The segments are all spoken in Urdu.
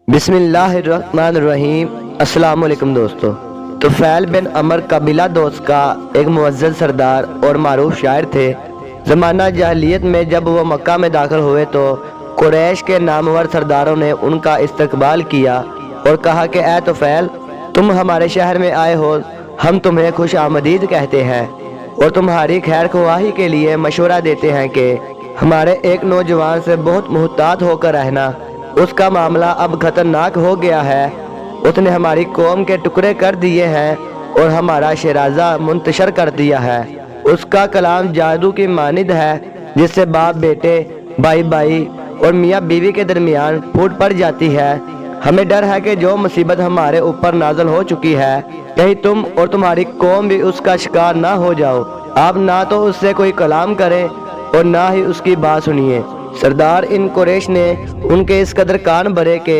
بسم اللہ الرحمن الرحیم۔ السلام علیکم دوستو۔ طفیل بن عمر قبیلہ دوست کا ایک معزز سردار اور معروف شاعر تھے۔ زمانہ جاہلیت میں جب وہ مکہ میں داخل ہوئے تو قریش کے نامور سرداروں نے ان کا استقبال کیا اور کہا کہ اے طفیل، تم ہمارے شہر میں آئے ہو، ہم تمہیں خوش آمدید کہتے ہیں اور تمہاری خیر خواہی کے لیے مشورہ دیتے ہیں کہ ہمارے ایک نوجوان سے بہت محتاط ہو کر رہنا۔ اس کا معاملہ اب خطرناک ہو گیا ہے، اس نے ہماری قوم کے ٹکڑے کر دیے ہیں اور ہمارا شیرازہ منتشر کر دیا ہے۔ اس کا کلام جادو کی مانند ہے جس سے باپ بیٹے، بھائی بھائی اور میاں بیوی کے درمیان پھوٹ پڑ جاتی ہے۔ ہمیں ڈر ہے کہ جو مصیبت ہمارے اوپر نازل ہو چکی ہے، کہیں تم اور تمہاری قوم بھی اس کا شکار نہ ہو جاؤ۔ آپ نہ تو اس سے کوئی کلام کریں اور نہ ہی اس کی بات سنیے۔ سردار ان قریش نے ان کے اس قدر کان بھرے کہ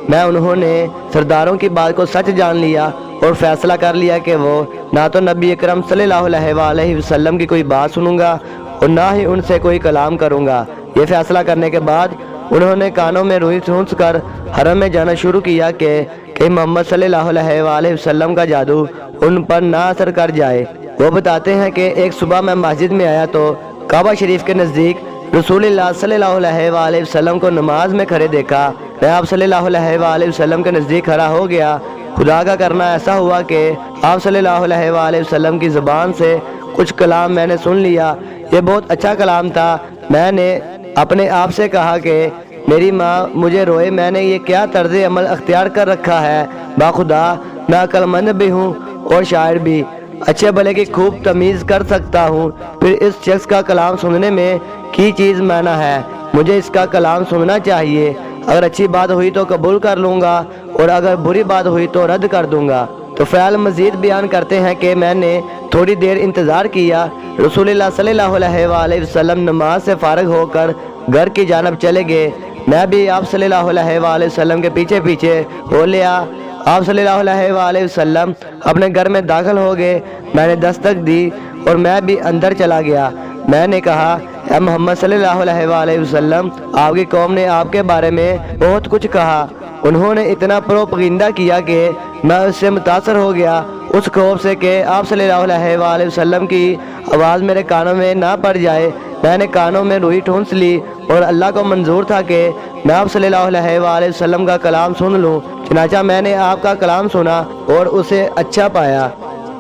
انہوں نے سرداروں کی بات کو سچ جان لیا اور فیصلہ کر لیا کہ وہ نہ تو نبی اکرم صلی اللہ علیہ وسلم کی کوئی بات سنوں گا اور نہ ہی ان سے کوئی کلام کروں گا۔ یہ فیصلہ کرنے کے بعد انہوں نے کانوں میں روئی ٹھونس کر حرم میں جانا شروع کیا کہ محمد صلی اللہ علیہ وسلم کا جادو ان پر نہ اثر کر جائے۔ وہ بتاتے ہیں کہ ایک صبح میں مسجد میں آیا تو کعبہ شریف کے نزدیک رسول اللہ صلی اللہ علیہ وسلم کو نماز میں کھڑے دیکھا۔ میں آپ صلی اللہ علیہ وسلم کے نزدیک کھڑا ہو گیا۔ خدا کا کرنا ایسا ہوا کہ آپ صلی اللہ علیہ وسلم کی زبان سے کچھ کلام میں نے سن لیا۔ یہ بہت اچھا کلام تھا۔ میں نے اپنے آپ سے کہا کہ میری ماں مجھے روئے، میں نے یہ کیا طرز عمل اختیار کر رکھا ہے۔ باخدا میں عقل مند بھی ہوں اور شاعر بھی، اچھے بھلے کی خوب تمیز کر سکتا ہوں۔ پھر اس شخص کا کلام سننے میں کی چیز معنی ہے، مجھے اس کا کلام سننا چاہیے۔ اگر اچھی بات ہوئی تو قبول کر لوں گا اور اگر بری بات ہوئی تو رد کر دوں گا۔ تو فعل مزید بیان کرتے ہیں کہ میں نے تھوڑی دیر انتظار کیا۔ رسول اللہ صلی اللہ علیہ وسلم نماز سے فارغ ہو کر گھر کی جانب چلے گئے۔ میں بھی آپ صلی اللہ علیہ وسلم کے پیچھے پیچھے ہو لیا۔ آپ صلی اللہ علیہ وسلم اپنے گھر میں داخل ہو گئے۔ میں نے دستک دی اور میں بھی اندر چلا گیا۔ میں نے کہا، اے محمد صلی اللہ علیہ وسلم، آپ کی قوم نے آپ کے بارے میں بہت کچھ کہا۔ انہوں نے اتنا پروپیگنڈا کیا کہ میں اس سے متاثر ہو گیا، اس خوف سے کہ آپ صلی اللہ علیہ وسلم کی آواز میرے کانوں میں نہ پڑ جائے۔ میں نے کانوں میں روئی ٹھونس لی اور اللہ کو منظور تھا کہ میں آپ صلی اللہ علیہ وسلم کا کلام سن لوں۔ چنانچہ میں نے آپ کا کلام سنا اور اسے اچھا پایا۔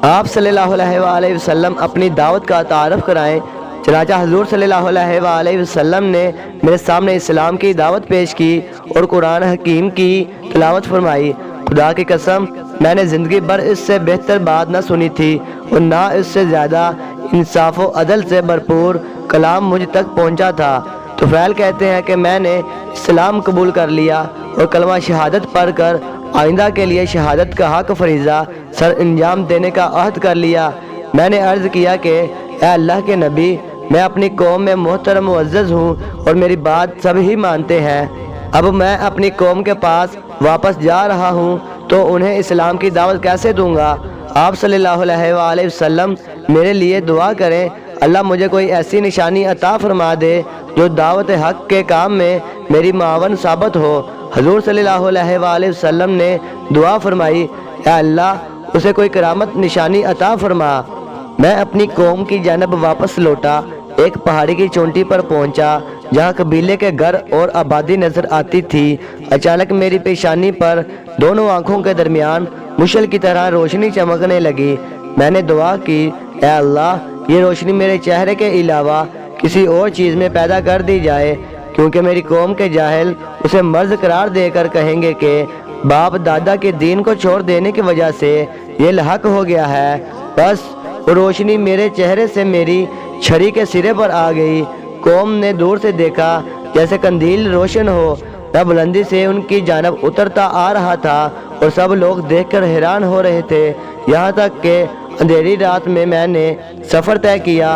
آپ صلی اللہ علیہ وسلم اپنی دعوت کا تعارف کرائیں۔ چنانچہ حضور صلی اللہ علیہ وسلم نے میرے سامنے اسلام کی دعوت پیش کی اور قرآن حکیم کی تلاوت فرمائی۔ خدا کی قسم، میں نے زندگی بھر اس سے بہتر بات نہ سنی تھی اور نہ اس سے زیادہ انصاف و عدل سے بھرپور کلام مجھ تک پہنچا تھا۔ طفیل کہتے ہیں کہ میں نے اسلام قبول کر لیا اور کلمہ شہادت پڑھ کر آئندہ کے لیے شہادت کا حق فریضہ سر انجام دینے کا عہد کر لیا۔ میں نے عرض کیا کہ اے اللہ کے نبی، میں اپنی قوم میں محترم معزز ہوں اور میری بات سب ہی مانتے ہیں۔ اب میں اپنی قوم کے پاس واپس جا رہا ہوں تو انہیں اسلام کی دعوت کیسے دوں گا؟ آپ صلی اللہ علیہ وسلم میرے لیے دعا کریں، اللہ مجھے کوئی ایسی نشانی عطا فرما دے جو دعوت حق کے کام میں میری معاون ثابت ہو۔ حضور صلی اللہ علیہ وسلم نے دعا فرمائی، اے اللہ اسے کوئی کرامت نشانی عطا فرما۔ میں اپنی قوم کی جانب واپس لوٹا۔ ایک پہاڑی کی چونٹی پر پہنچا جہاں قبیلے کے گھر اور آبادی نظر آتی تھی۔ اچانک میری پیشانی پر دونوں آنکھوں کے درمیان مشعل کی طرح روشنی چمکنے لگی۔ میں نے دعا کی، اے اللہ یہ روشنی میرے چہرے کے علاوہ کسی اور چیز میں پیدا کر دی جائے، کیونکہ میری قوم کے جاہل اسے مرض قرار دے کر کہیں گے کہ باپ دادا کے دین کو چھوڑ دینے کی وجہ سے یہ لاحق ہو گیا ہے۔ بس روشنی میرے چہرے سے میری چھری کے سرے پر آ گئی۔ قوم نے دور سے دیکھا جیسے قندیل روشن ہو۔ میں بلندی سے ان کی جانب اترتا آ رہا تھا اور سب لوگ دیکھ کر حیران ہو رہے تھے، یہاں تک کہ اندھیری رات میں نے سفر طے کیا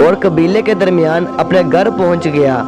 اور قبیلے کے درمیان اپنے گھر پہنچ گیا۔